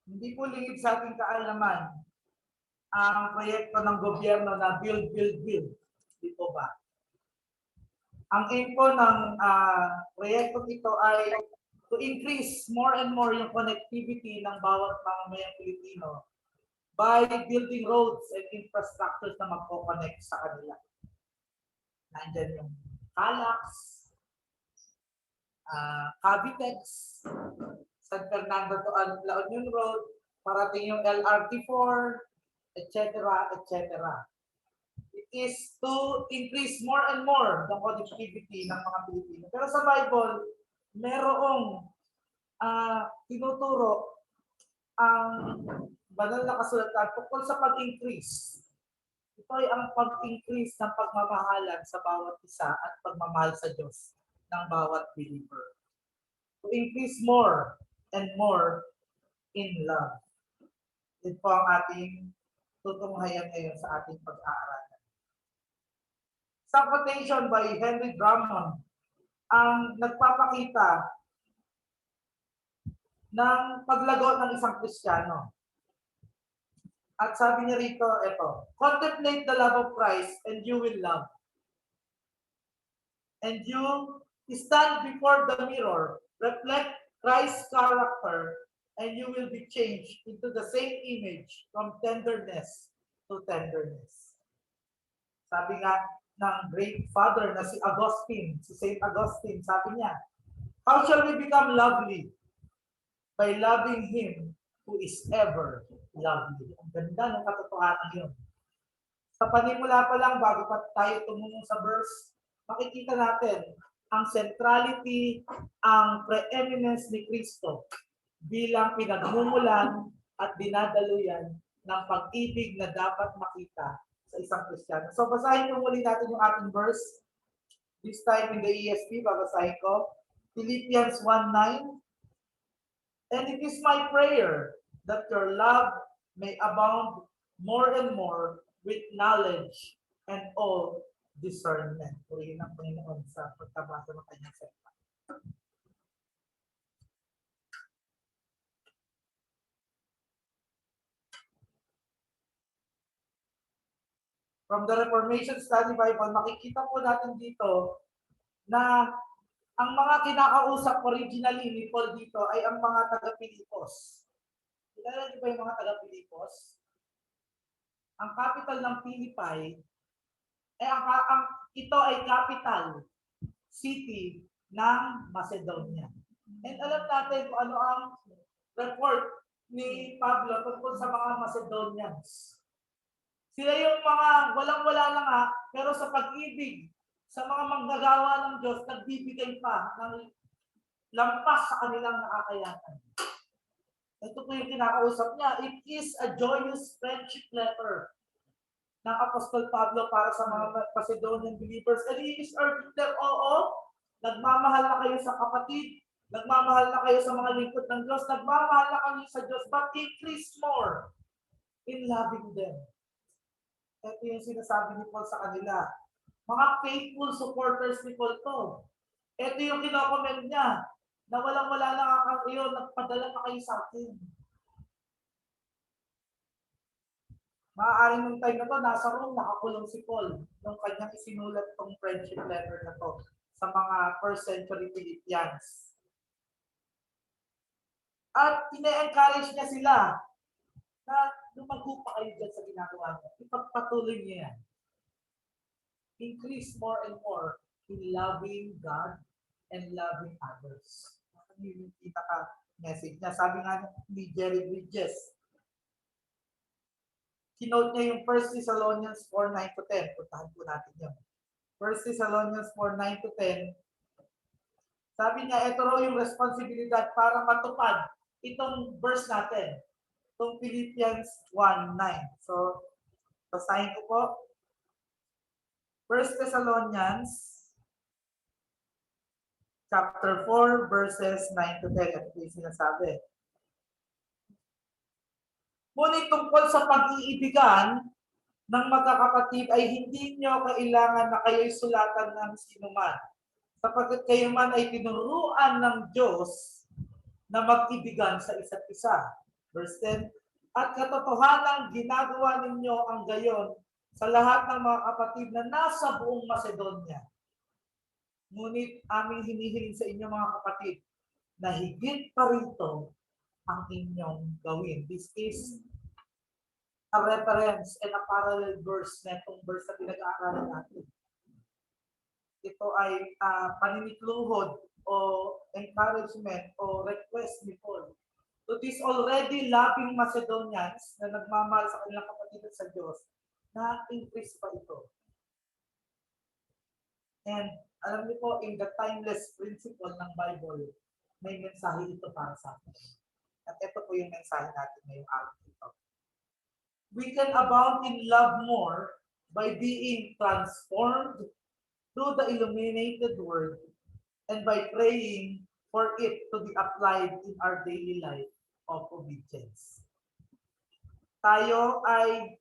Hindi po lingid sa ating kaalaman ang proyekto ng gobyerno na build, build, build. Di po ba? Ang aim po ng proyekto ito ay to increase more and more yung connectivity ng bawat mamamayang Pilipino by building roads and infrastructures na magko-connect sa kanila. Nandyan yung Calax, Cavitex, San Fernando to La Union Road, parating yung LRT4, etc., etc. It is to increase more and more the connectivity ng mga Pilipino. Pero sa Bible, merong tinuturo ang banal na kasulatan tungkol sa pag-increase. Ito ay ang pag-increase ng pagmamahalan sa bawat isa at pagmamahal sa Diyos ng bawat believer. To increase more and more in love. Ito po ang ating tutunghayan ngayon sa ating pag-aaralan. Sa quotation by Henry Drummond, ang nagpapakita ng paglago ng isang Kristiyano. At sabi niya rito, ito, contemplate the love of Christ and you will love. And you stand before the mirror, reflect Christ's character, and you will be changed into the same image from tenderness to tenderness. Sabi nga ng great father na si Augustine, si Saint Augustine, sabi niya, how shall we become lovely? By loving Him who is ever lovely. Ang ganda ng katotohanan yun. Sa panimula pa lang, bago pa tayo tumungo sa verse, makikita natin ang centrality, ang preeminence ni Kristo bilang pinagmumulan at dinadaluyan ng pag-ibig na dapat makita sa isang Kristiyano. So basahin ko muli natin yung ating verse. This time in the ESV, babasahin ko. Philippians 1:9. And it is my prayer that your love may abound more and more with knowledge and all discernment. Purihin ang Panginoon sa pagtabasa ng kanyang salita. From the Reformation Study Bible, makikita po natin dito na ang mga kinakausap originally ni Paul dito ay ang mga taga-Pilipos. Kilala niyo ba yung mga taga-Pilipos? Ang capital ng Philippi, ito ay capital city ng Macedonia. And alam natin kung ano ang report ni Pablo tungkol sa mga Macedonians. Sila yung mga walang-wala na nga, pero sa pag-ibig, sa mga manggagawa ng Diyos, nagbibigay pa ng lampas sa kanilang nakakayanan. Ito po yung kinakausap niya. It is a joyous friendship letter ng Apostol Pablo para sa mga Macedonian believers. And he is urging them, nagmamahal na kayo sa kapatid, nagmamahal na kayo sa mga lingkod ng Diyos, nagmamahal na kayo sa Diyos, but increase more in loving them. Ito yung sinasabi ni Paul sa kanila. Mga faithful supporters ni Paul to. Ito yung kinokomment niya, na walang-wala na kayo, nagpadala na kayo sa akin. Maaaring nung time na to, nasa room, nakakulong si Paul nung kanyang isinulat tong friendship letter na to sa mga first century Philippians. At ine-encourage niya sila na lumago pa kayo dyan sa ginagawa niya. Ipagpatuloy niya yan. Increase more and more in loving God and loving others. Ano yung pinaka-message niya? Sabi nga ni Jerry Bridges, kinote niya yung 1 Thessalonians 4:9-10. Puntahan po natin yun. 1 Thessalonians 4:9-10. Sabi niya, ito raw yung responsibilidad para matupad itong verse natin. Itong Philippians 1:9. So, basahin ko po. 1 Thessalonians chapter 4 verses 9-10. Ito yung sinasabi. Ngunit tungkol sa pag-iibigan, ng magkakapatid ay hindi nyo kailangan na kayo'y sulatan ng sinuman, sapagkat kayo man ay tinuruan ng Diyos na mag-ibigan sa isa't isa. Verse 10, at katotohanang ginagawa ninyo ang gayon sa lahat ng mga kapatid na nasa buong Macedonia. Ngunit aming hinihiling sa inyo mga kapatid na higit pa rito ang inyong gawin. This is a reference and a parallel verse na itong verse na pinag-aaralan natin. Ito ay paninikluhod o encouragement o request ni Paul to these already loving Macedonians na nagmamahal sa kanilang kapatid at sa Diyos, na increase pa ito. And alam niyo po, in the timeless principle ng Bible, may mensahe ito para sa atin. At ito po yung mensahe natin ngayong araw ito. We can abound in love more by being transformed through the illuminated word and by praying for it to be applied in our daily life of obedience. Tayo ay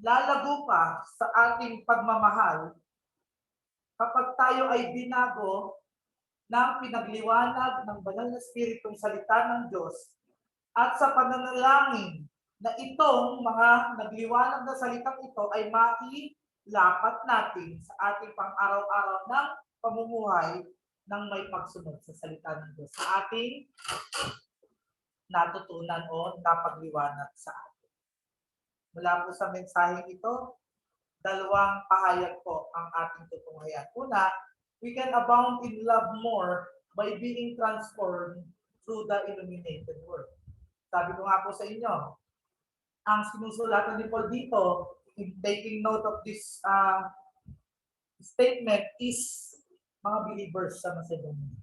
lalago pa sa ating pagmamahal kapag tayo ay binago ng pinagliwanag ng banal na Espiritong salita ng Diyos at sa pananalangin na itong mga nagliwanag na salitang ito ay mailapat natin sa ating pang-araw-araw ng pamumuhay ng may pagsunod sa salita ng Diyos, sa ating natutunan o napagliwanag sa atin. Mula po sa mensaheng ito, dalawang pahayag po ang ating tutunghayan. Una, we can abound in love more by being transformed through the illuminated word. Sabi ko nga po sa inyo, ang sinusulatan ni Paul dito, in taking note of this statement, is mga believers sa Macedonia.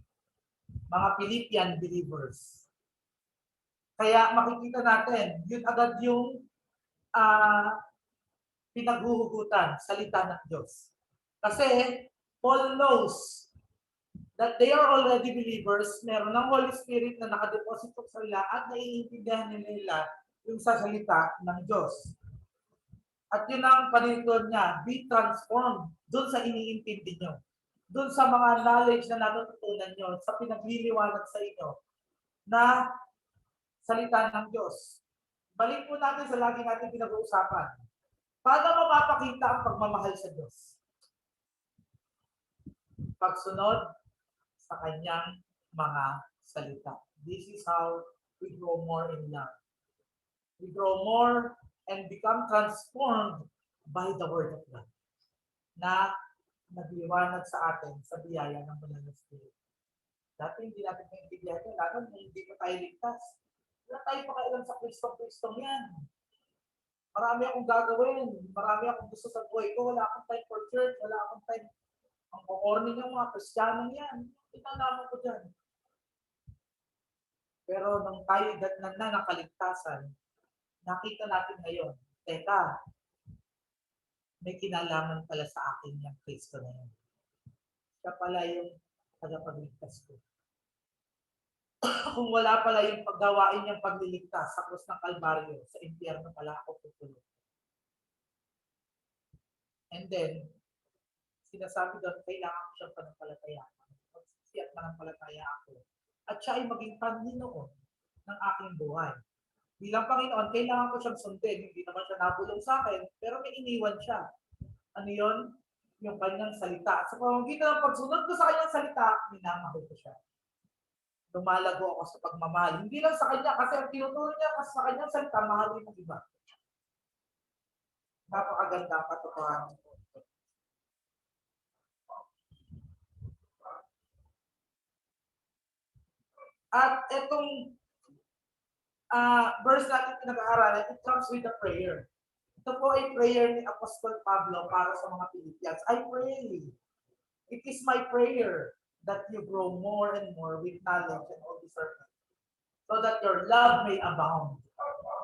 Mga Philippian believers. Kaya makikita natin, yun agad yung pinaghuhugutan, salita ng Diyos. Kasi Paul knows that they are already believers, meron ng Holy Spirit na nakadeposito sa kanila at naiintindihan nila yung sa salita ng Diyos. At yun ang panitod niya, be transformed doon sa iniintindi nyo. Doon sa mga knowledge na natututunan nyo, sa pinagliliwanag sa inyo na salita ng Diyos. Balik po natin sa lagi natin pinag-uusapan. Paano mapapakita ang pagmamahal sa Diyos? Pagsunod sa kanyang mga salita. This is how we grow more in love. We grow more and become transformed by the Word of God na nagliwanag sa atin sa biyaya ng Banal na Espiritu. Dati hindi natin maintindihan yun, lalo nung hindi pa tayo ligtas. Wala tayo pakailan sa Kristong yan. Marami akong gagawin, marami akong gusto sa buhay ko, wala akong time for church, wala akong time. Ang kukorning ng mga Kristiyanong yan, itanama ko dyan. Pero nung tayo na nakaligtasan, nakita natin ngayon, teka, may kinalaman pala sa akin yung Kristo na yan. Siya pala yung tagapagligtas ko. Kung wala pala yung paggawain niyang pagliligtas sa krus ng Kalbaryo, sa impyerno pala ako tutulog. And then, sinasabi doon, kailangan ko siyang panampalatayaan. Magsisi at manampalataya ako. At siya ay maging Panginoon ng aking buhay. Bilang Panginoon, kailangan ko siyang sundin. Hindi naman siya nabulong sa akin, pero may iniwan siya. Ano yun? Yung kanyang salita. Sa pamamagitan ng pagsunod ko sa kanyang salita, minamahal ko siya. Lumalago ako sa pagmamahal. Hindi lang sa kanya, kasi ang tinuturo niya kasi sa kanyang salita, mahalin ng iba. Napakaganda ang katotohanan. At itong verse natin pinag-aaralan, it comes with a prayer. Ito po ay prayer ni Apostol Pablo para sa mga Philippians. I pray. It is my prayer that you grow more and more with knowledge and all discernment, so that your love may abound,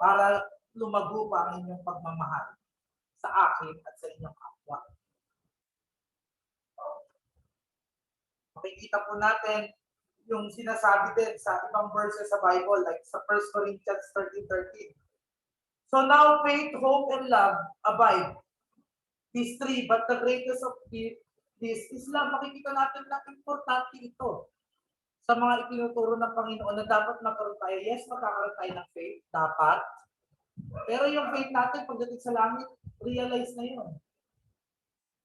para lumago pa ang inyong pagmamahal sa akin at sa inyong kapwa. Makikita po natin yung sinasabi din sa ibang verses sa Bible, like sa 1 Corinthians 13:13. So now faith, hope, and love abide. These three, but the greatest of this is love. Makikita natin na importante ito sa mga itinuturo ng Panginoon na dapat magkaroon tayo. Yes, magkakaroon tayo ng faith, dapat. Pero yung faith natin pagdating sa langit, realize na yun.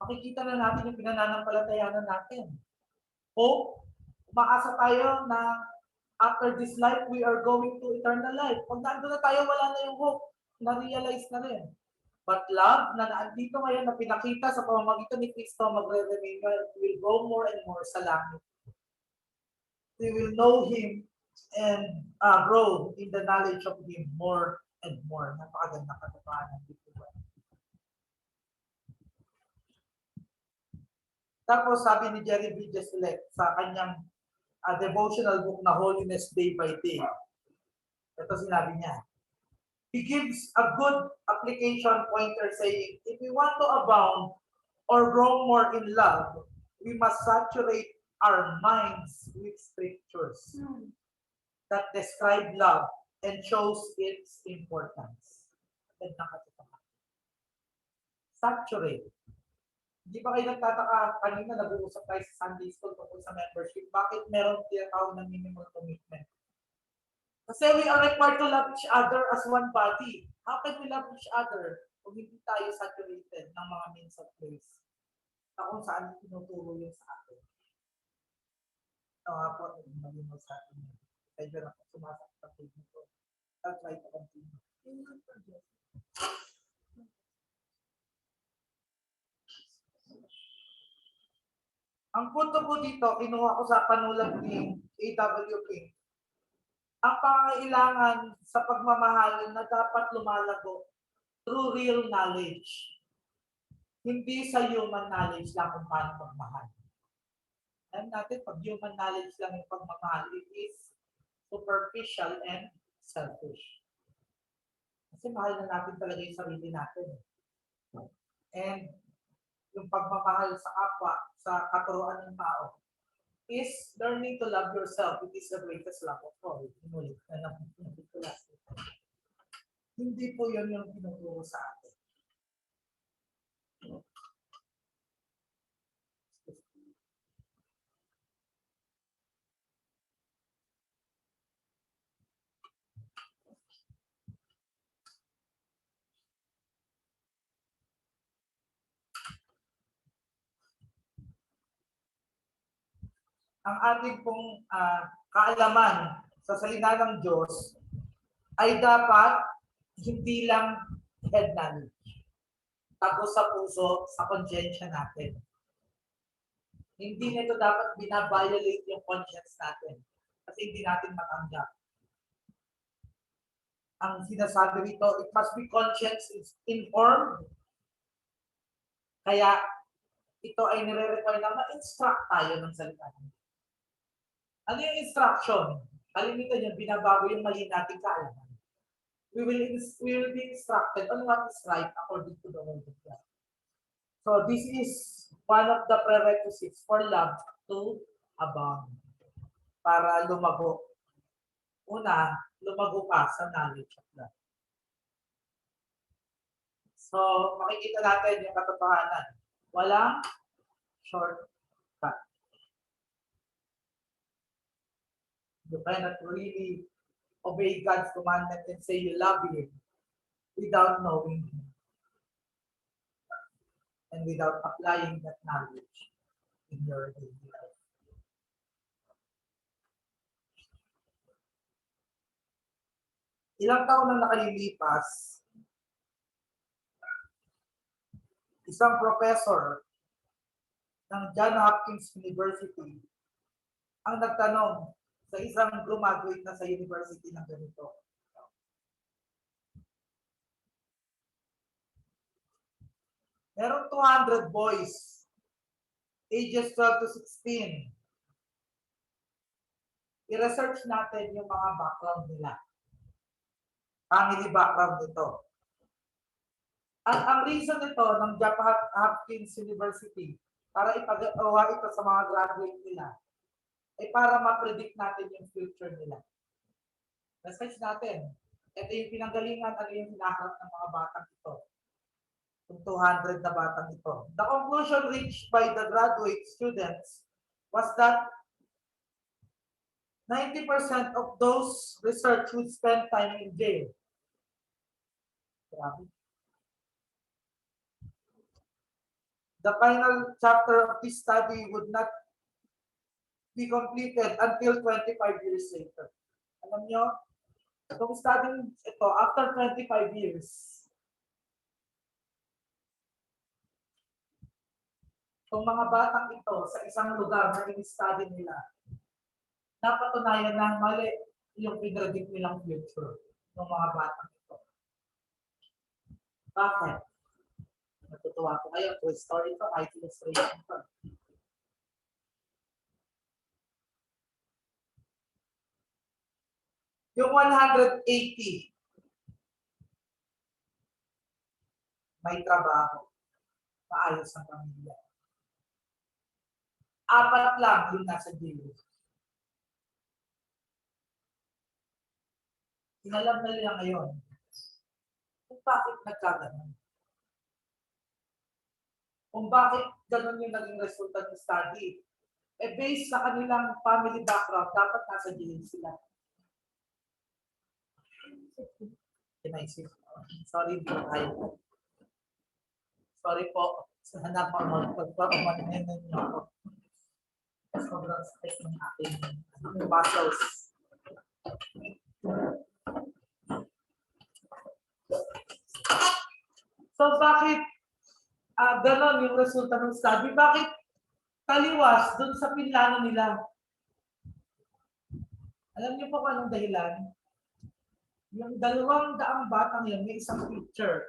Makikita na natin yung pinananampalatayanan natin. Hope, umaasa tayo na after this life, we are going to eternal life. Pag nandun na tayo, wala na yung hope. Na-realize na rin. But love, na naandito ngayon na pinakita sa pamamagitan ni Kristo, magre-remain, will go more and more sa langit. We will know Him and grow in the knowledge of Him more and more. Napakaganda katotohanan dito. Tapos sabi ni Jerry B. Jeselec sa kanyang devotional book na Holiness Day by Day. Ito sinabi niya. He gives a good application pointer saying, if we want to abound or grow more in love, we must saturate our minds with scriptures that describe love and shows its importance. Saturate. Hindi ba kayo nagtataka kanina nag-uusap tayo sa Sunday School tungkol sa membership? Bakit meron tinatawag ng minimum commitment? Kasi we are required to love each other as one body. How can we love each other kung hindi tayo saturated ng mga means of grace na kung saan tinuturo yun sa atin? Ito nga po, naging mo sa atin. Medyo na sumasak sa page nito. I'll try to continue. Ang punto po dito, kinuha ko sa panulat ni A.W. King. Ang pangailangan sa pagmamahal na dapat lumalago through real knowledge. Hindi sa human knowledge lang kung paano magmahal. Alam natin, pag human knowledge lang yung pagmamahal, it is superficial and selfish. Kasi mahal na natin talaga yung sarili natin. And yung pagmamahal sa kapwa, sa katuruan ng tao, is learning to love yourself. It is the greatest love of all. Hindi po yun yung tinuturo sa atin. Ang ating pong kaalaman sa salita ng Diyos ay dapat hindi lang head knowledge. Tago sa puso, sa konsensya natin. Hindi nito dapat binabiolate yung conscience natin kasi hindi natin matanggap. Ang sinasabi rito, it must be conscience informed. Kaya ito ay nire-require na ma-instruct tayo ng salita ng Diyos. Ano yung instruction? Kalimitan yun, binabago yung mali nating kaalaman. We will be instructed on what is right according to the word of God. So this is one of the prerequisites for love to abound. Para lumago. Una, lumago ka sa knowledge of God. So makikita natin yung katotohanan. Walang shortcut. You cannot really obey God's commandment and say you love Him without knowing Him and without applying that knowledge in your daily life. Ilang taon na nakalilipas, isang professor ng Johns Hopkins University ang nagtanong sa isang graduate na sa university ng ganito. Merong 200 boys, ages 12 to 16. I-research natin yung mga background nila. Family background nito. At ang reason nito ng Johns Hopkins University para ipagawa ito sa mga graduate nila ay para ma-predict natin yung future nila. Research natin. Ito yung pinanggalingan, ano yung hinaharap ng mga batang ito. Yung 200 na batang ito. The conclusion reached by the graduate students was that 90% of those research would spend time in jail. The final chapter of this study would not be completed until 25 years later. Alam nyo, itong study ito, after 25 years, itong mga batang ito sa isang lugar na in-study nila, napatunayan na mali yung pinredict nilang future ng mga batang ito. Bakit? Natutuwa ko ngayon. True story ito, kahit illustration ito. Yung 180, may trabaho, maayos ang pamilya. 4 lang yung nasa jail. Inalam na nila ngayon kung bakit nagkaganon. Kung bakit ganun yung naging resulta ng study. Based sa kanilang family background, dapat nasa jail sila. Sorry, hindi ko kayo. Sorry po. Sana pa magpapamanin ninyo ako. Sobrang stress ng aking muscles. So bakit ganon yung resulta ng study? Bakit taliwas dun sa pinlano nila? Alam niyo po kung anong dahilan? Yung 200 batang yun, may isang teacher.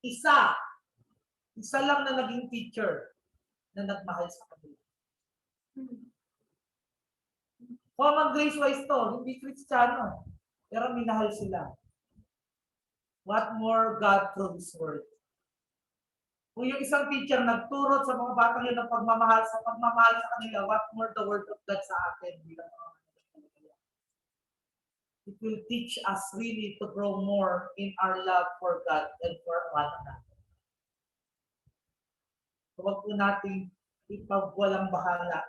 Isa lang na naging teacher na nagmahal sa kanila. Common grace wise to, hindi Kristiyano. Pero minahal sila. What more God through His Word? Kung yung isang teacher nagturo sa mga batang yun ng pagmamahal sa kanila, what more the Word of God sa atin bilang mga it will teach us really to grow more in our love for God and for one another. So, wag po natin ipagwalang bahala.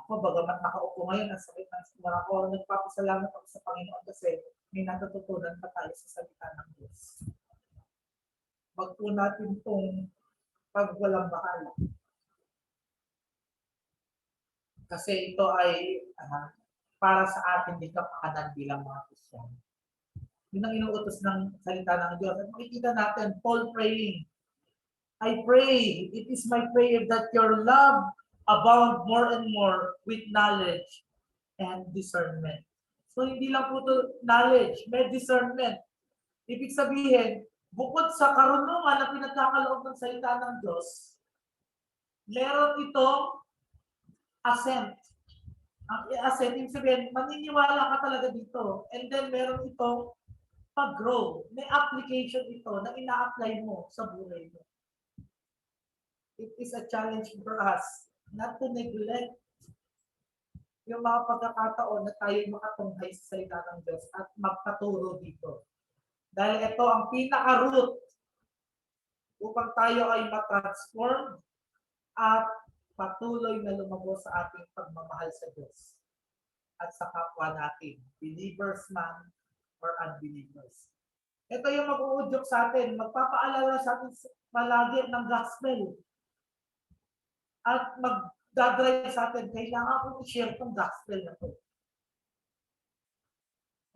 Ako, bagamat nakaupo ngayon, ang sakit ng simula ko, nagpapasalamat ako sa Panginoon kasi may natututunan pa tayo sa salita ng Diyos. Wag po natin itong pagwalang bahala. Kasi ito ay para sa atin din kapakanan bilang mga Kristiyano. Yun ang inuutos ng salita ng Diyos. At makikita natin, Paul praying. I pray, it is my prayer that your love abound more and more with knowledge and discernment. So hindi lang po ito knowledge, may discernment. Ibig sabihin, bukod sa karunungan na pinagkakaloob ng salita ng Diyos, meron itong assent. Ang assent, ibig sabihin, maniniwala ka talaga dito. And then meron itong pag-grow. May application ito na ina-apply mo sa buhay mo. It is a challenge for us not to neglect yung mga pagkakataon na tayo makatunghay sa salita ng Diyos at magpaturo dito. Dahil ito ang pinaka-root upang tayo ay matransform at patuloy na lumago sa ating pagmamahal sa Diyos at sa kapwa natin, believers man or unbelievers. Ito yung mag-uudyok sa atin, magpapaalala sa atin palagi ng gospel at magdadrive sa atin, kailangan ko i-share itong gospel na ito.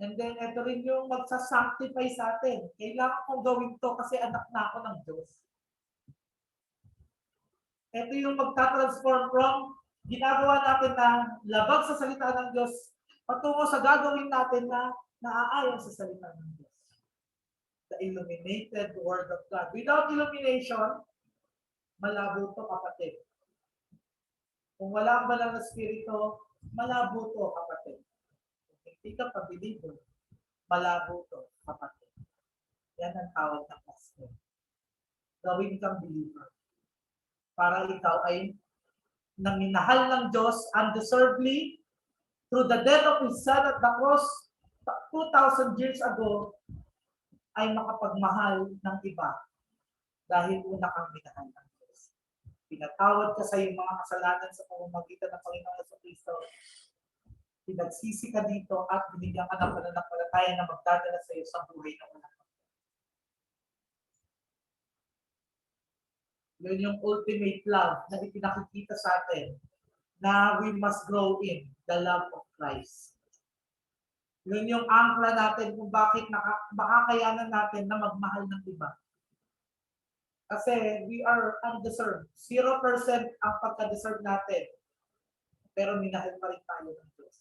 And then, ito rin yung magsasanctify sa atin. Kailangan kong gawin to kasi anak na ako ng Diyos. Ito yung magta-transform from ginagawa natin na labag sa salita ng Diyos patungo sa gagawin natin na naaayon sa salita ng Diyos. The illuminated Word of God. Without illumination, malabo to, kapatid. Kung wala ang banal na spirito, malabo to, kapatid. Kung hindi ka pa-believer, malabo to, kapatid. Yan ang tawag ng gospel. Gawin kang believer. Para ikaw ay naminahal ng Diyos undeservedly through the death of His Son at the cross, 2,000 years ago ay makapagmahal ng iba dahil una kang minahal ng Diyos. Pinatawad ka sa iyong mga kasalanan sa pamamagitan ng Panginoon Jesucristo. Pinagsisi ka dito at binigyan ka ng pananampalataya na magdadala sa iyo sa buhay na walang hanggan. Yun yung ultimate love na ipinakikita sa atin na we must grow in the love of Christ. Yun yung angkla natin kung bakit makakayanan natin na magmahal ng iba. Kasi we are undeserved. 0% ang pagka-deserve natin. Pero minahal pa rin tayo ng Diyos.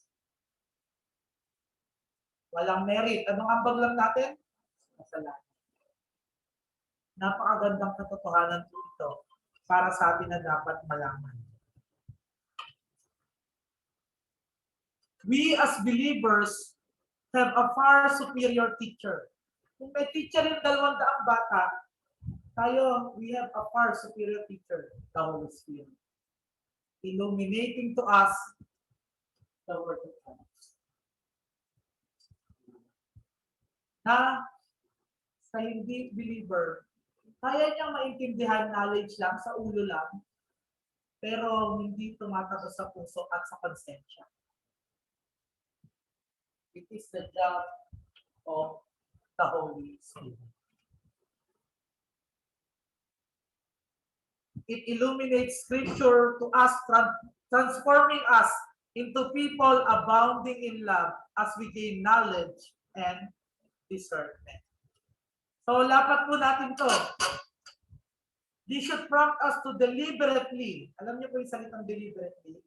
Walang merit. Anong ambag lang natin? Kasalanan. Napakagandang katotohanan po ito para sa atin na dapat malaman. We as believers have a far superior teacher. Kung may teacher yung 200 bata, tayo, we have a far superior teacher, the Holy Spirit, illuminating to us the Word of God. Na sa hindi believer, kaya niyang maintindihan knowledge lang, sa ulo lang, pero hindi tumatagos sa puso at sa konsensya. It is the job of the Holy Spirit. It illuminates Scripture to us, transforming us into people abounding in love as we gain knowledge and discernment. So, lapat po natin to. This should prompt us to deliberately. Alam niyo po yung salitang deliberately?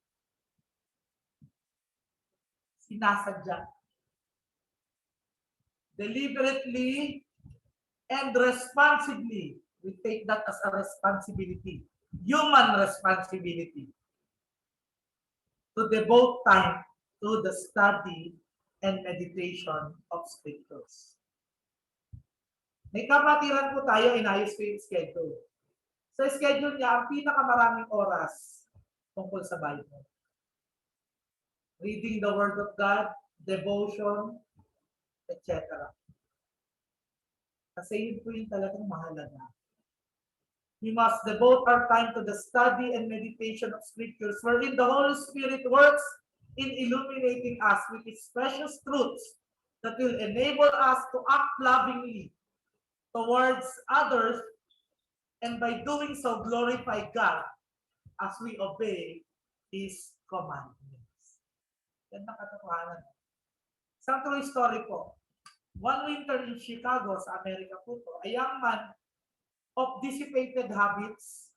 Sinasadya. Deliberately and responsibly. We take that as a responsibility. Human responsibility. To devote time to the study and meditation of Scriptures. May kapatiran po tayo, inayos ko yung schedule. Sa schedule niya, ang pinakamaraming oras tungkol sa Bible. Reading the Word of God, devotion, etc. Kasi yun po yung talagang mahalaga. We must devote our time to the study and meditation of Scriptures, wherein the Holy Spirit works in illuminating us with His precious truths that will enable us to act lovingly towards others, and by doing so, glorify God as we obey His commandments. Yan ang katotohanan. Isang true story po. One winter in Chicago, sa Amerika po to, a young man of dissipated habits,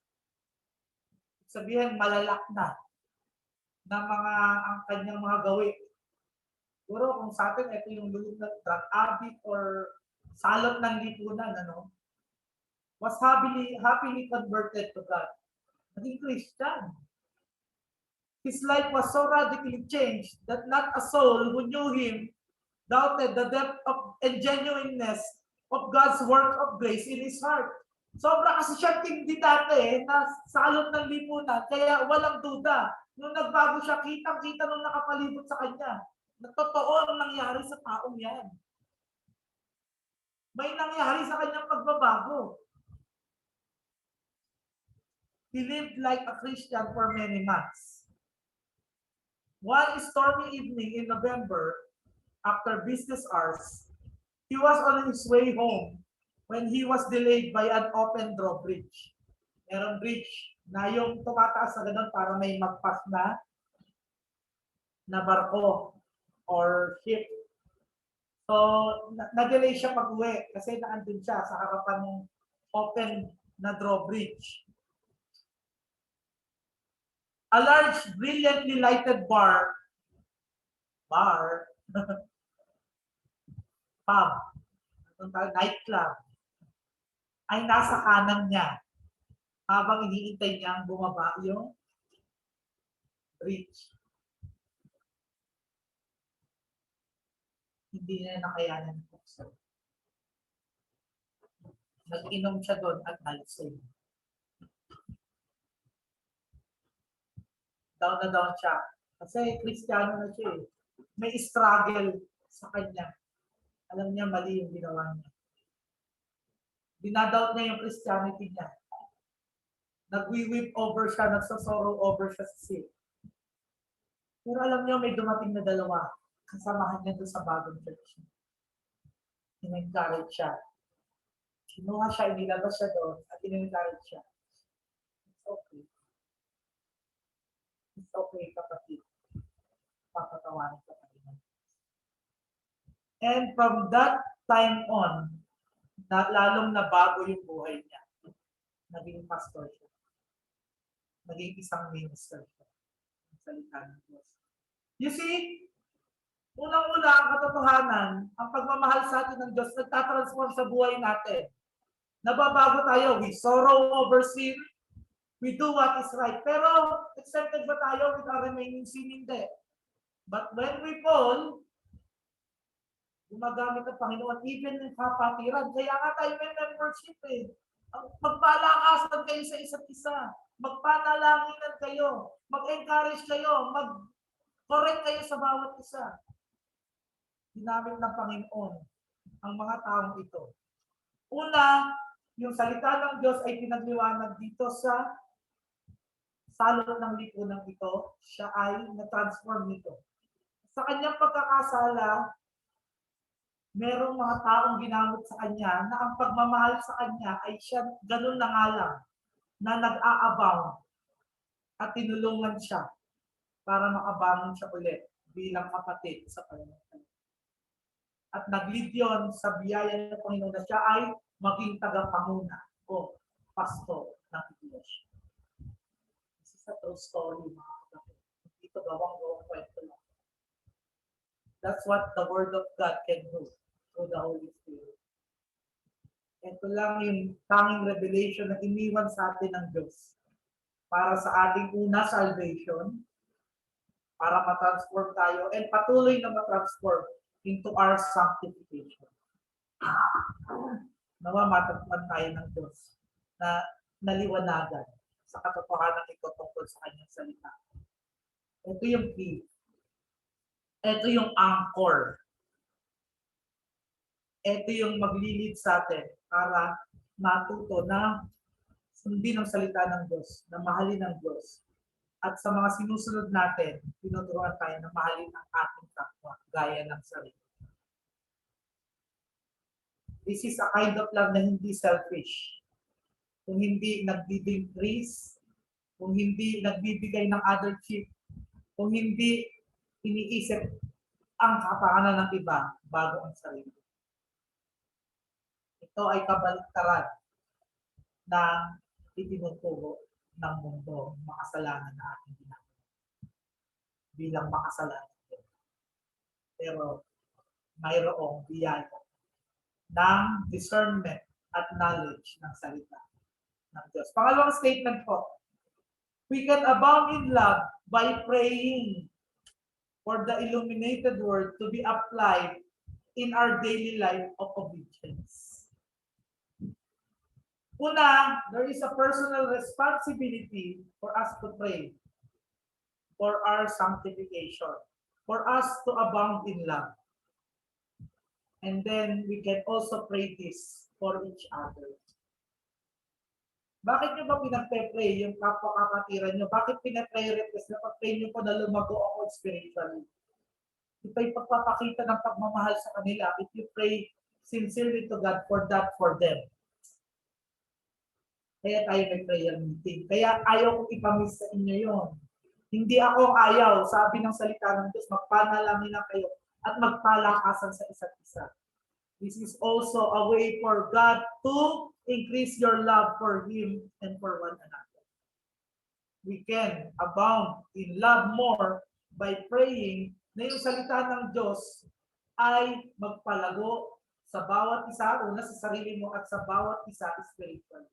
sabihin malalak na mga ang kanyang mga gawin. Siguro kung sa atin, ito yung lulog na drug addict or salot ng lipunan, ano? Was happily converted to God. Naging Christian. His life was so radically changed that not a soul who knew him doubted the depth of and genuineness of God's work of grace in his heart. Sobra kasi siya tindi dati na salot ng lipunan, kaya walang duda. Nung nagbago siya, kitang-kita nung nakapalibot sa kanya. Na totoo ang nangyari sa taong yan. May nangyari sa kanyang pagbabago. He lived like a Christian for many months. One stormy evening in November, after business hours, he was on his way home when he was delayed by an open drawbridge. Merong bridge na yung tumataas na ganun para may magpas na barko or ship. So, na-delay siya pag-uwi kasi naandun siya sa harapan ng open na drawbridge. A large, brilliantly lighted pub, nightclub, ay nasa kanan niya habang iniintay niyang bumaba yung bridge. Hindi niya nakayanan buksan. Nag-inom siya doon at nalasing. Down na down siya. Kasi Kristiyano na siya eh. May struggle sa kanya. Alam niya mali yung ginawa niya. Dinadoubt niya yung Christianity niya. Nagwi-weep over siya, nagsasorrow over siya sa sin. Pero alam niyo, may dumating na dalawa. Kasamahan niya doon sa bagong church. In-encourage siya. Kinuha siya, inilabas siya doon, at in-encourage siya. It's okay. It's okay, kapatid. Papatawarin ka pa rin. And from that time on, lalong nabago yung buhay niya. Naging pastor siya. Naging isang minister siya. Salita ng Diyos. You see, unang-una ang katotohanan, ang pagmamahal sa atin ng Diyos nagtatransform sa buhay natin. Nababago tayo, we sorrow over sin, we do what is right. Pero, accepted ba tayo with our remaining sin? Hindi. But when we fall, gumagamit ang Panginoon, even ng kapatiran. Kaya nga tayo may membership eh. Magpalakasan kayo sa isa't isa. Magpanalanginan kayo. Mag-encourage kayo. Mag-correct kayo sa bawat isa. Ginamit ng Panginoon ang mga taong ito. Una, yung salita ng Diyos ay pinagliwanag dito sa salot ng lipunan ito. Siya ay na-transform nito. Sa kanyang pagkakasala, merong mga taong ginamit sa kanya na ang pagmamahal sa kanya ay siya ganun na nga lang na nag-aabound at tinulungan siya para makabangon siya ulit bilang kapatid sa Panginoon. At nag-lead yun sa biyaya ng Panginoon na siya ay maging tagapanguna o pastor ng iglesia. This is a true story, mga kapatid. Hindi ito gawang kwento lang. That's what the Word of God can do through the Holy Spirit. Ito lang yung tanging revelation na iniwan sa atin ng Diyos para sa ating una salvation, para matransform tayo, and patuloy na matransform into our sanctification. Nawa matatman tayo ng Diyos na naliwanagan sa katotohanan ito tungkol sa kanyang salita. Ito yung key. Ito yung anchor. Ito yung maglilid sa atin para matuto na sundin ang salita ng Diyos, na mahalin ng Diyos. At sa mga sinusunod natin, tinuturuan tayo na mahalin ang ating kapwa, gaya ng sarili. This is a kind of love na hindi selfish. Kung hindi nagdi-increase, kung hindi nagbibigay ng othership, kung hindi iniisip ang kapakanan ng iba bago ang sarili. Ito ay kabaliktaran na itinuturo ng mundo, makasalanan na ating ginagawa bilang makasalanan. Pero mayroong biyaya ng discernment at knowledge ng salita ng Diyos. Pangalawang statement po, we can abound in love by praying for the illuminated word to be applied in our daily life of obedience. Una, there is a personal responsibility for us to pray for our sanctification, for us to abound in love. And then we can also pray this for each other. Bakit nyo ba pinagpe-pray yung kapwa-kapatiran nyo? Bakit pinag-pray request na pag-pray nyo po na lumago ako spiritually? Ito ay pagpapakita ng pagmamahal sa kanila if you pray sincerely to God for that for them. Kaya tayo may prayer meeting. Kaya ayaw kong ipamiss sa inyo yon. Hindi ako ayaw. Sabi ng salita ng Diyos, magpanalangin na kayo at magpalakasan sa isa't isa. This is also a way for God to increase your love for Him and for one another. We can abound in love more by praying na yung salita ng Diyos ay magpalago sa bawat isa, una sa sarili mo at sa bawat isa spiritually.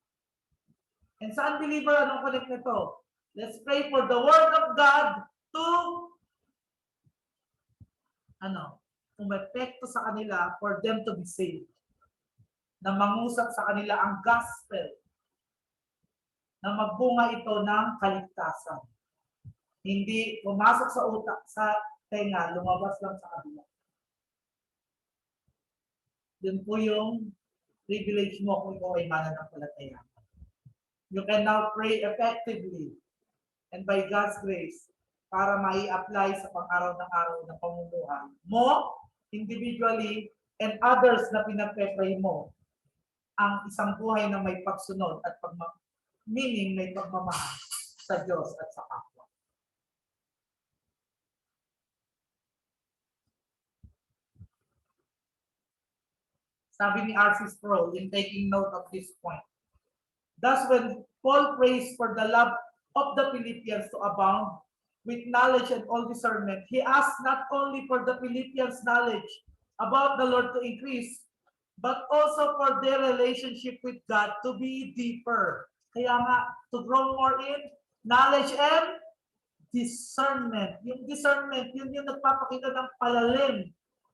And sa unbeliever, anong connect nito? Let's pray for the Word of God to umepekto sa kanila for them to be saved. Na mangusap sa kanila ang gospel. Na magbunga ito ng kaligtasan. Hindi pumasok sa utak, sa tenga, lumabas lang sa kanila. Yun po yung privilege mo kung ikaw ay mananampalataya. You can now pray effectively and by God's grace para mai-apply sa pang-araw na pamumuhay mo, individually, and others na pinagpe-pray mo ang isang buhay na may pagsunod at meaning may pagmamahal sa Diyos at sa kapwa. Sabi ni R.C. Sproul in taking note of this point. Thus, when Paul prays for the love of the Philippians to abound with knowledge and all discernment, he asks not only for the Philippians' knowledge about the Lord to increase, but also for their relationship with God to be deeper. Kaya nga, to grow more in knowledge and discernment. Yung discernment, yun yung nagpapakita ng palalim.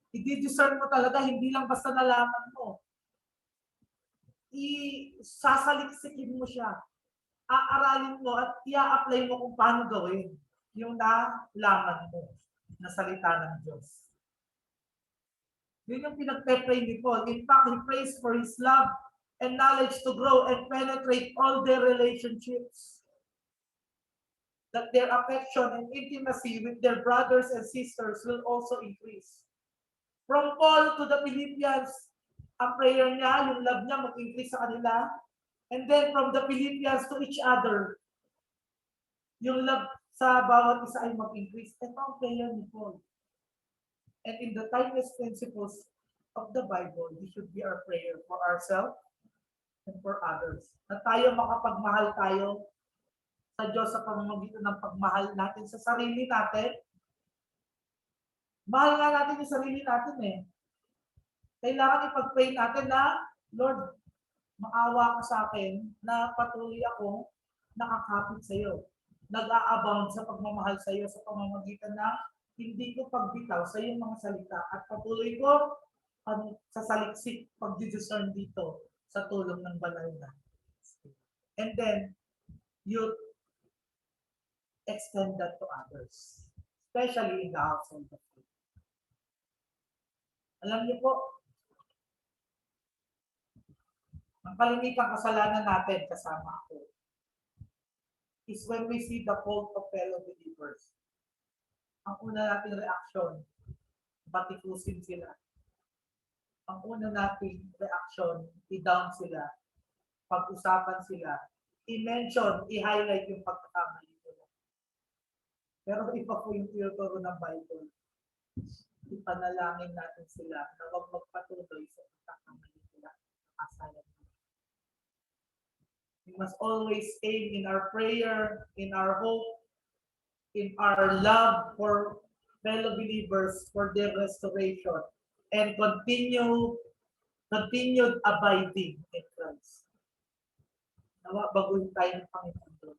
I-discern mo talaga, hindi lang basta nalaman mo. Sasaliksikin mo siya. Aaralin mo at i-apply mo kung paano gawin yung nalaman mo na salita ng Diyos. Yun yung pinagpe-pray ni Paul. In fact, he prays for his love and knowledge to grow and penetrate all their relationships. That their affection and intimacy with their brothers and sisters will also increase. From Paul to the Philippians, ang prayer niya, yung love niya mag-increase sa kanila. And then from the Philippians to each other, yung love sa bawat isa ay mag-increase. Ito ang prayer ni Paul. And in the timeless principles of the Bible, this should be our prayer for ourselves and for others. Na tayo makapagmahal tayo sa Diyos sa pamamagitan ng pagmahal natin sa sarili natin. Mahal nga natin yung sarili natin eh. Kailangan ipag-pray natin na, Lord, maawa ka sa akin na patuloy akong nakakapit sa iyo. Nag-a-abound sa pagmamahal sa iyo sa pamamagitan ng hindi ko pagbitaw sa iyong mga salita at patuloy ko sasaliksik pag-discern dito sa tulong ng banal na. And then, you extend that to others, especially in the household of faith. Alam niyo po, ang kalimitang kasalanan natin, kasama ako, is when we see the fault of fellow believers. Ang una nating reaksyon, batikusin sila. Ang una nating reaksyon, i-down sila, pag-usapan sila, i-mention, i-highlight yung pagkakamali nila. Pero iba po yung tinuturo ng Bible. Ipanalangin natin sila na huwag magpatuloy sa pagkakamali nila. Kasalan. We must always aim in our prayer, in our hope, in our love for fellow believers for their restoration and continued abiding in Christ. Nawa, baguhin tayo ng Panginoon.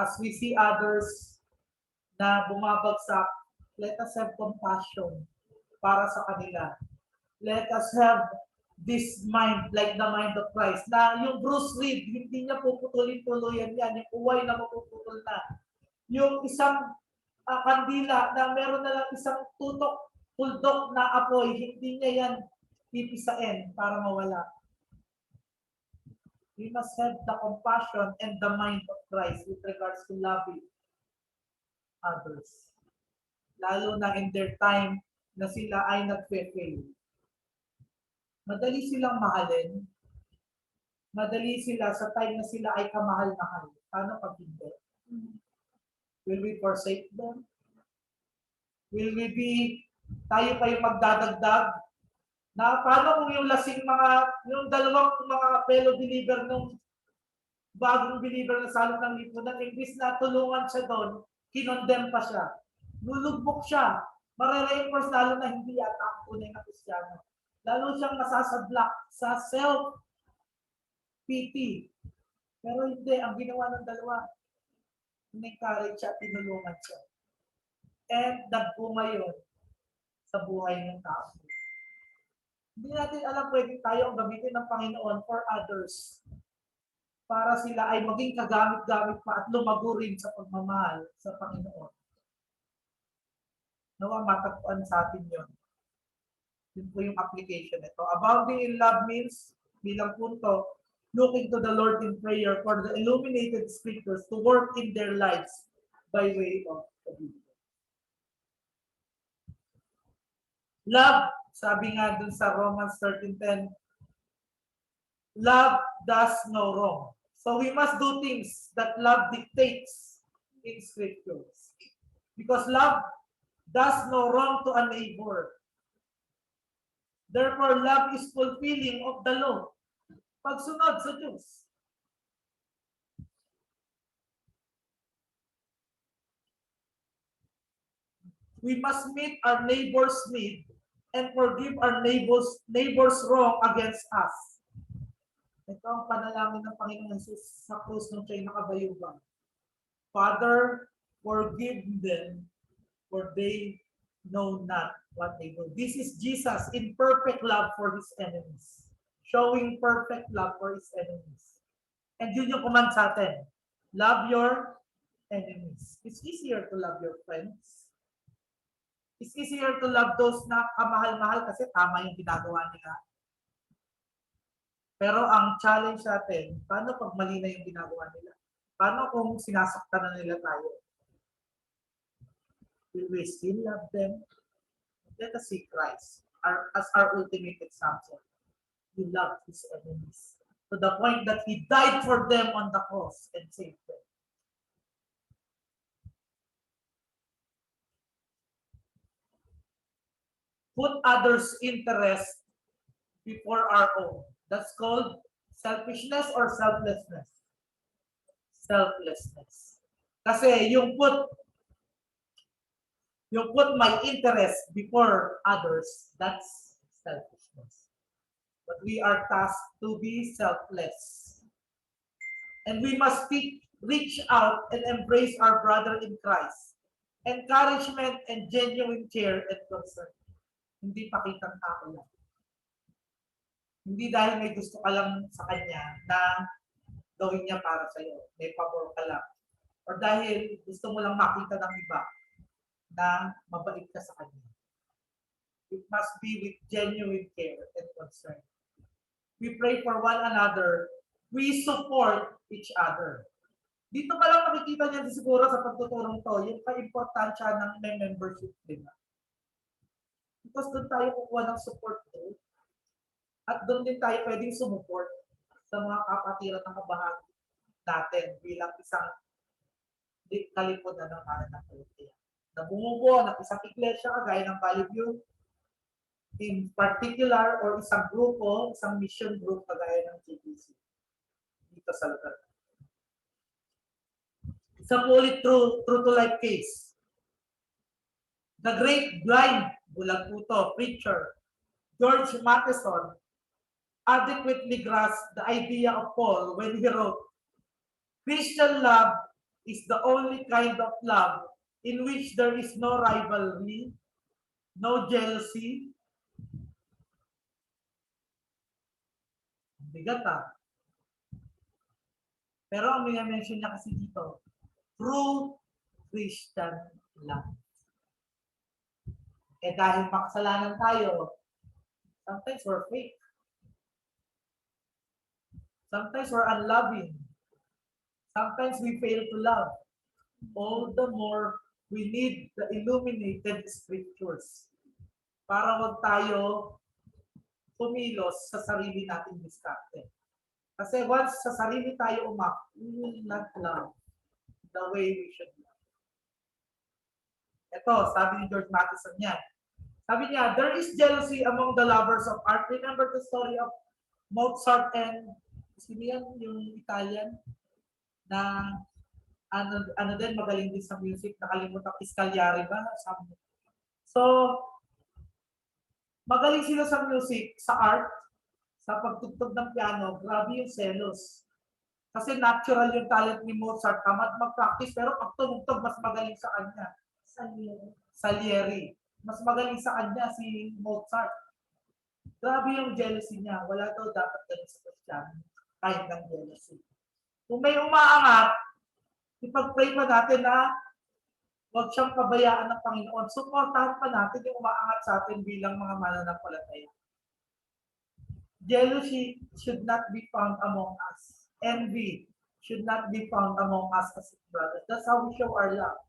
As we see others na bumabagsak, let us have compassion para sa kanila. Let us have this mind, like the mind of Christ, na yung Bruce Reed, hindi niya puputulin-tuluyan yan, yung uway na mapuputol na. Yung isang kandila na meron na lang isang tuldok na apoy, hindi niya yan pipisain para mawala. We must have the compassion and the mind of Christ with regards to loving others. Lalo na in their time na sila ay nagfe-fail. Madali silang mahalin. Madali sila sa time na sila ay kamahal-mahal. Paano pag hindi? Will we forsake them? Will we be, tayo pa yung magdadagdag? Na paano kung yung lasing yung dalawang mga fellow believer nung bagong believer na salot ng lipunan, imbis na tulungan siya doon, kinondem pa siya. Lulugbok siya. Mare-reinforce lalo na hindi yata ang tunay na Kristiyano. Lalo siyang masasadlak sa self-pity. Pero hindi, ang ginawa ng dalawa, in-encourage siya, tinulungan siya. And nagbunga yun sa buhay ng tao. Hindi natin alam, pwede tayo ang gamitin ng Panginoon for others para sila ay maging kagamit-gamit pa at lumago rin sa pagmamahal sa Panginoon. Nawa matagpuan sa atin yun. Yun po yung application nito. Abounding in love means, bilang punto, looking to the Lord in prayer for the illuminated scriptures to work in their lives by way of obedience. Love, sabi nga dun sa Romans 13:10, love does no wrong. So we must do things that love dictates in scriptures. Because love does no wrong to a neighbor. Therefore, love is fulfilling of the law. Pagsunod sa Diyos. We must meet our neighbor's need and forgive our neighbor's wrong against us. Ito ang panalangin ng Panginoon Jesus sa krus ng siya'y nakabayubang. Father, forgive them, for they know not what they do. This is Jesus in perfect love for his enemies. Showing perfect love for his enemies. And yun yung command sa atin. Love your enemies. It's easier to love your friends. It's easier to love those na kamahal-mahal kasi tama yung ginagawa nila. Pero ang challenge natin, paano pag mali na yung ginagawa nila? Paano kung sinasaktan na nila tayo? Will we still love them? Let us see Christ as our ultimate example. He loved his enemies to the point that he died for them on the cross and saved them. Put others' interest before our own. That's called selfishness or selflessness. Selflessness. Kasi yung put my interest before others, that's selfishness. But we are tasked to be selfless. And we must reach out and embrace our brother in Christ. Encouragement and genuine care and concern. Hindi pakitang tao lang. Hindi dahil may gusto ka lang sa kanya na gawin niya para sa'yo. May pabor ka lang. Or dahil gusto mo lang makita ng iba na mabait ka sa kanya. It must be with genuine care and concern. We pray for one another. We support each other. Dito pa lang makikita niya siguro sa pagtuturong to, yung ka-importansya ng membership din. Because doon tayo kukuha ng support to. At doon din tayo pwedeng sumuport sa mga kapatiran ng kabahagi natin bilang isang kalipunan ng pananampalataya. Na bumubuo ng isang iglesia kagaya ng Valley View, in particular, or isang grupo, isang mission group kagaya ng GBC dito sa lugar. Isa po ulit true to life case. The great blind, bulag po to, preacher, George Matheson, adequately grasped the idea of Paul when he wrote, Christian love is the only kind of love in which there is no rivalry, no jealousy. Bigat ah. Pero ang minamention niya kasi dito, true Christian love. Eh dahil makasalanan tayo, sometimes we're fake. Sometimes we're unloving. Sometimes we fail to love. All the more we need the illuminated scriptures para wag tayo kumilos sa sarili nating diskarte. Kasi once sa sarili tayo we will not love the way we should love. Ito, sabi ni George Matheson yan. Sabi niya, there is jealousy among the lovers of art. Remember the story of Mozart and yung Italian na ano din magaling din sa music, nakalimutan Scagliari ba? So magaling sila sa music, sa art, sa pagtugtog ng piano, grabe yung selos. Kasi natural yung talent ni Mozart, tamad mag-practice, pero pag tumugtog, mas magaling sa kanya. Salieri. Mas magaling sa kanya si Mozart. Grabe yung jealousy niya. Wala daw dapat ganun sa Christian. Kahit ng jealousy. Kung may umaangat, ipag-pray pa natin na Huwag siyang pabayaan ng Panginoon. Suportahan pa natin yung umaangat sa atin bilang mga mananampalataya. Jealousy should not be found among us. Envy should not be found among us as brothers. That's how we show our love.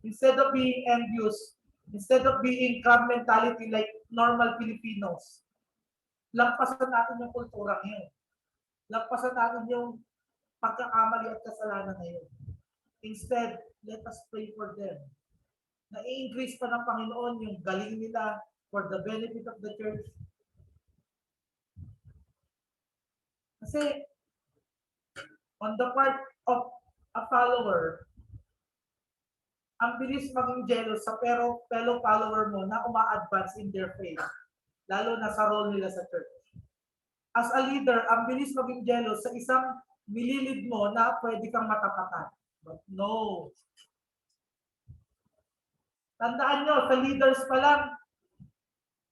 Instead of being envious, instead of being crab mentality like normal Filipinos, lagpasan natin yung kultura ngayon. Lagpasan natin yung pagkakamali at kasalanan ngayon. Instead, let us pray for them. Na-increase pa ng Panginoon yung galing nila for the benefit of the church. Kasi, on the part of a follower, ang bilis maging jealous sa fellow follower mo na uma-advance in their faith, lalo na sa role nila sa church. As a leader, ang bilis maging jealous sa isang nililid mo na pwede kang matapatan. But no. Tandaan nyo, sa leaders pa lang,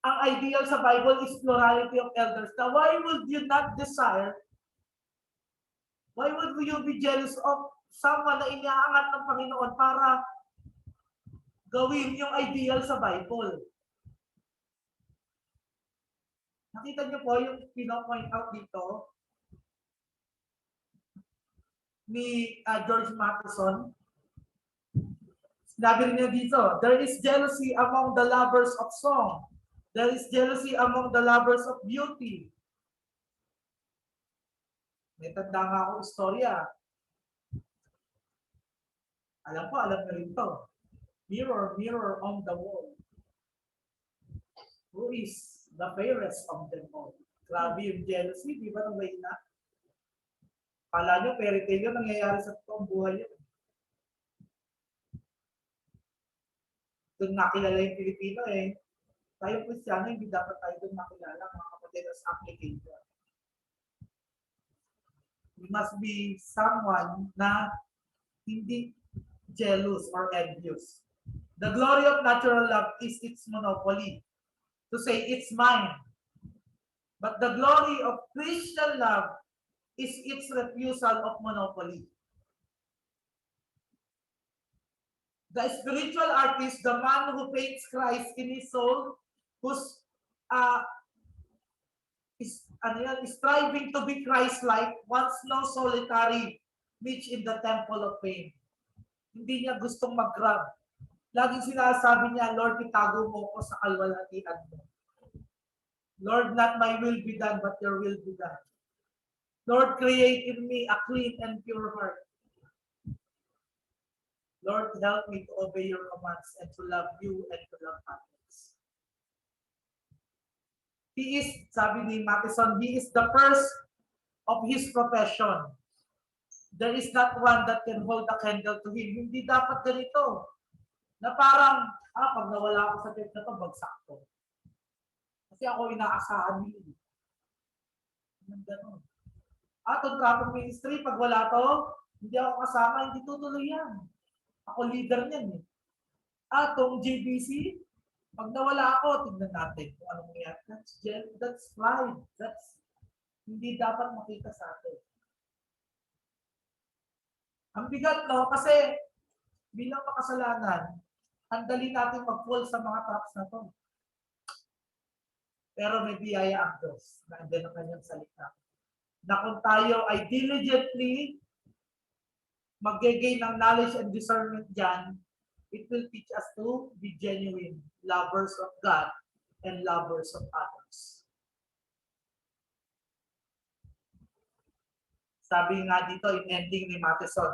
ang ideal sa Bible is plurality of elders. Now, why would you not desire, why would you be jealous of someone na iniaangat ng Panginoon para gawin yung ideal sa Bible? Nakita niyo po yung pino-point out dito ni George Matheson. Sinabi niya dito, there is jealousy among the lovers of song. There is jealousy among the lovers of beauty. May tanda nga ako istorya. Alam ko rin to. Mirror, mirror on the wall. Who is the fairest of them all? Grabe yung jealousy, di ba nung way na? Kala nyo, fairy tale yun, nangyayari sa totoong buhay yun. Doon nakilala yung Pilipino eh. Tayo Kristiyano, hindi dapat tayo doon nakilala, mga kapatid, as application. We must be someone na hindi jealous or envious. The glory of natural love is its monopoly. To say it's mine. But the glory of Christian love is its refusal of monopoly. The spiritual artist, the man who paints Christ in his soul, who's is striving to be Christ-like, wants no solitary niche in the temple of fame. Hindi niya gustong mag-grab. Laging sinasabi niya, Lord, itago mo ko sa kalwalhatian mo. Lord, not my will be done, but your will be done. Lord, create in me a clean and pure heart. Lord, help me to obey your commands and to love you and to love others. He is, sabi ni Matheson, he is the first of his profession. There is not one that can hold a candle to him. Hindi dapat ganito. Na parang, pag nawala ako sa church na to, bagsak to. Kasi ako inaasahan nila. Ganun. Itong traffic ministry, pag wala to, hindi ako kasama, hindi tutuloy yan. Ako leader niyan eh. Itong JBC, pag nawala ako, tignan natin kung anong nangyari. That's pride. That's hindi dapat makita sa atin. Ang bigat, no? Kasi bilang makasalanan, ang dali natin mag-fall sa mga traps na to. Pero may biyaya ang Diyos na andyan ang kanyang salita. Na kung tayo ay diligently mag-gain ng knowledge and discernment dyan, it will teach us to be genuine lovers of God and lovers of others. Sabi nga dito in ending ni Matheson,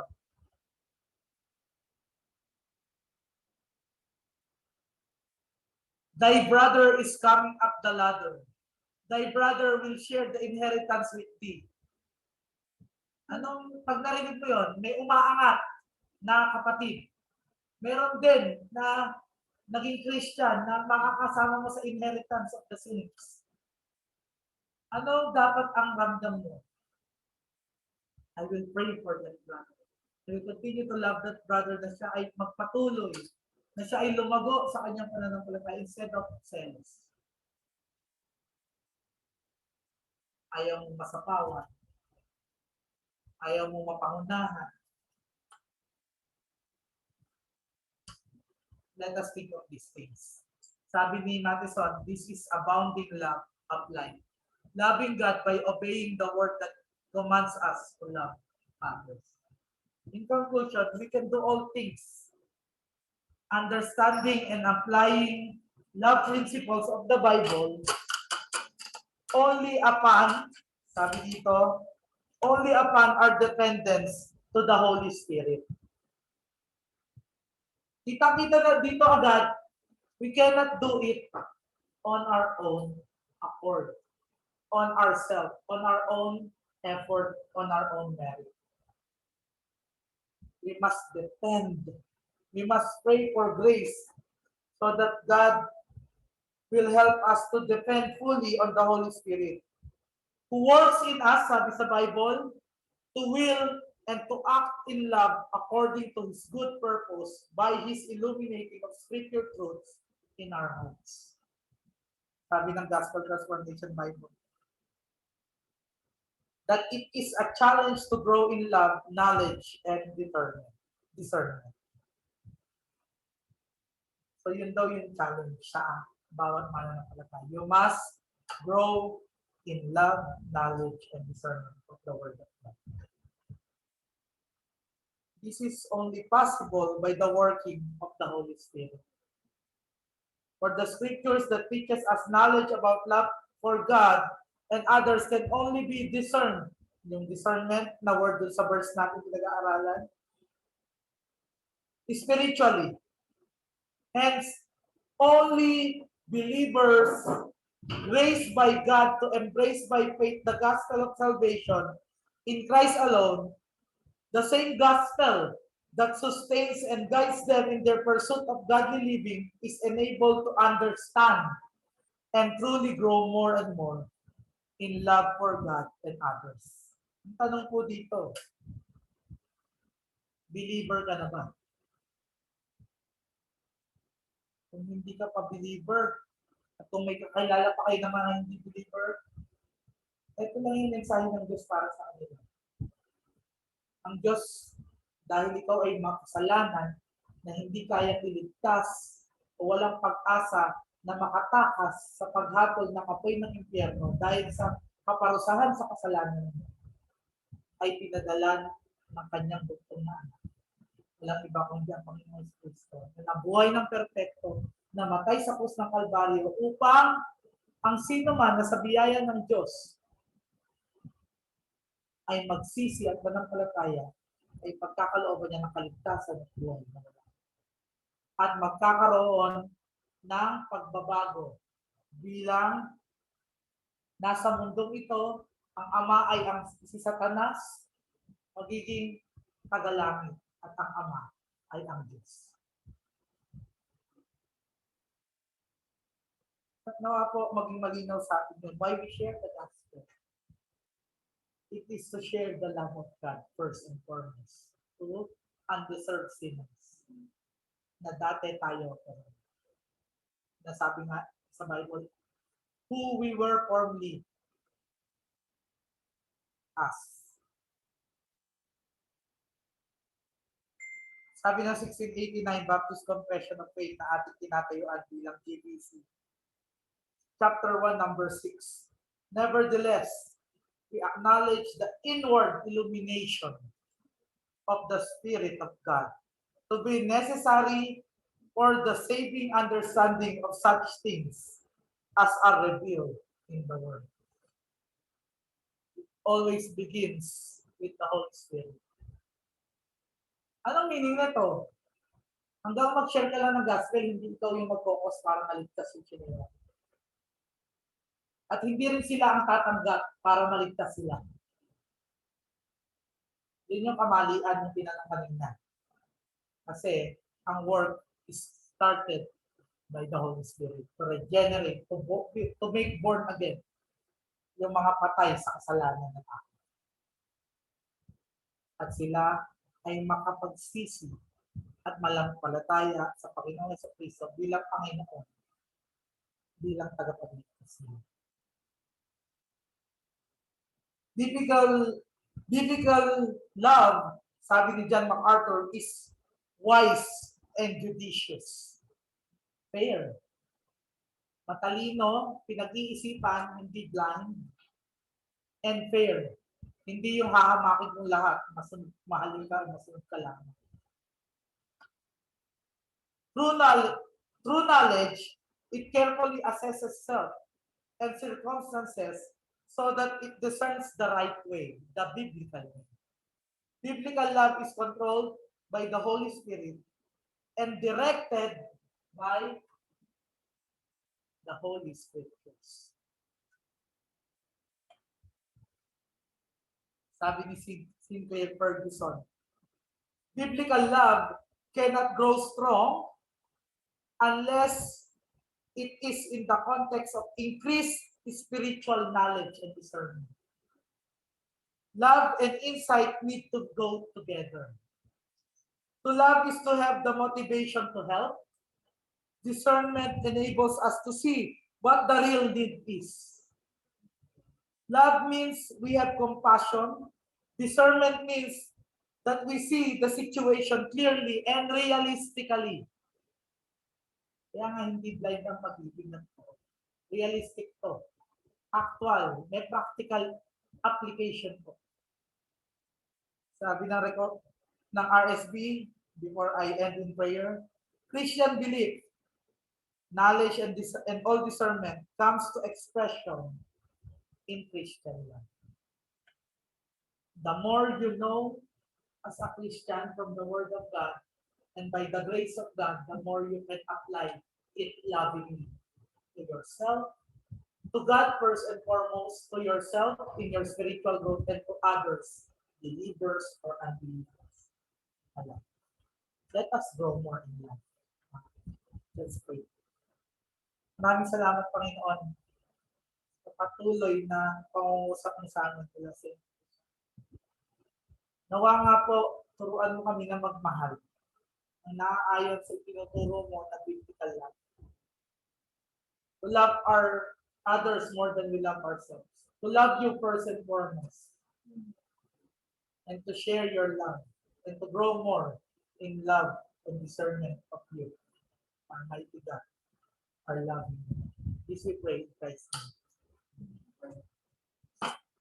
thy brother is coming up the ladder. Thy brother will share the inheritance with thee. Anong, pag narinig mo yun, may umaangat na kapatid. Meron din na naging Christian na makakasama mo sa inheritance of the saints. Ano dapat ang ramdam mo? I will pray for that brother. I will continue to love that brother na siya ay magpatuloy, na siya ay lumago sa kanyang pananampalataya instead of zealous. Ayaw mong masapawan. Ayaw mong mapangunahan. Let us think of these things. Sabi ni Matheson, this is abounding love applied. Loving God by obeying the word that commands us to love others. In conclusion, we can do all things. Understanding and applying love principles of the Bible only upon, sabi dito, only upon our dependence to the Holy Spirit. Kita-kita na dito agad, we cannot do it on our own accord, on ourselves, on our own effort, on our own merit. We must depend. We must pray for grace so that God will help us to depend fully on the Holy Spirit, who works in us, sabi sa Bible, to will and to act in love according to His good purpose by His illuminating of Scripture truths in our hearts. Sabi ng Gospel Transformation Bible, that it is a challenge to grow in love, knowledge, and discernment. So yun daw yung challenge sa bawat mananampalataya. You must grow in love, knowledge, and discernment of the Word of God. This is only possible by the working of the Holy Spirit. For the scriptures that teaches us knowledge about love for God and others can only be discerned. Yung discernment na word dun sa verse natin pinag-aaralan. Spiritually. Hence, only believers raised by God to embrace by faith the gospel of salvation in Christ alone, the same gospel that sustains and guides them in their pursuit of godly living is enabled to understand and truly grow more and more in love for God and others. Ang tanong po dito, believer ka na ba? Kung hindi ka pa believer, at kung may kakilala pa kayo naman na hindi believer, ito lang yung mensahe ng Diyos para sa kanila. Ang Diyos, dahil ikaw ay makasalanan na hindi kaya iligtas o walang pag-asa na makatakas sa paghatol ng apoy ng impyerno dahil sa kaparusahan sa kasalanan mo, ay pinadala ng kanyang bugtong na anak. Walang iba kundi ang Panginoon Kristo na nabuhay ng perpekto, namatay sa krus ng Kalbaryo upang ang sino man na sa biyaya ng Diyos ay magsisi at mananampalataya ay pagkakalooban niya ng kaligtasan at buhay na wala. At magkakaroon ng pagbabago bilang nasa mundong ito, ang ama ay ang si Satanas, magiging tagalangit at ang ama ay ang Diyos. At nawa po maging malinaw sa atin yun. Why we share the gospel? It is to share the love of God first and foremost to undeserved sinners na dati tayo na sabi nga sa Bible, who we were formerly as. Sabi ng 1689 Baptist Confession of Faith na ating tinatayuan bilang GBC. Chapter 1, number 6. Nevertheless, we acknowledge the inward illumination of the Spirit of God to be necessary for the saving understanding of such things as are revealed in the Word. It always begins with the Holy Spirit. Anong meaning nito? Hanggang mag-share ka lang ng gospel, hindi ikaw yung mag-focus para maligtas yung sinila. At hindi rin sila ang tatanggap para maligtas sila. Yun yung kamalian yung pinanang kanina. Kasi ang work is started by the Holy Spirit to regenerate, to make born again yung mga patay sa kasalanan ng tao. At sila ay makapagsisi at malampalataya sa Panginoon sa Kristo bilang Panginoon, bilang tagapagligtas niya. Biblical love, sabi ni John MacArthur, is wise and judicious. fair. Matalino, pinag-iisipan, hindi blind. And fair. Hindi yung hahamakin mong lahat. Mahalin ka, masunod ka lang. True knowledge, it carefully assesses self and circumstances so that it discerns the right way, the biblical way. Biblical love is controlled by the Holy Spirit and directed by the Holy Scriptures. Sabi ni Sinclair Ferguson, biblical love cannot grow strong unless it is in the context of increased spiritual knowledge and discernment. Love and insight need to go together. To love is to have the motivation to help. Discernment enables us to see what the real need is. Love means we have compassion. Discernment means that we see the situation clearly and realistically. Kaya nga hindi blind ang pag-ibig ng tao. Realistic to. Actual. May practical application po. Sabi ng RSB, before I end in prayer, Christian belief, knowledge, and all discernment comes to expression in Christian life. The more you know as a Christian from the Word of God, and by the grace of God, the more you can apply it lovingly to yourself, to God first and foremost, to yourself in your spiritual growth, and to others, believers or unbelievers. Let us grow more in love. Let's pray. Maraming salamat, Panginoon, sa patuloy na pangungusap niyo sa amin nila sa Nawa nga po, turuan mo kami na magmahal. Ang naaayon sa tinuturo mo na biblical love. To love our others more than we love ourselves. To love you first and foremost. And to share your love. And to grow more in love and discernment of you. Our mighty God. Our loving. This we pray in Christ's name.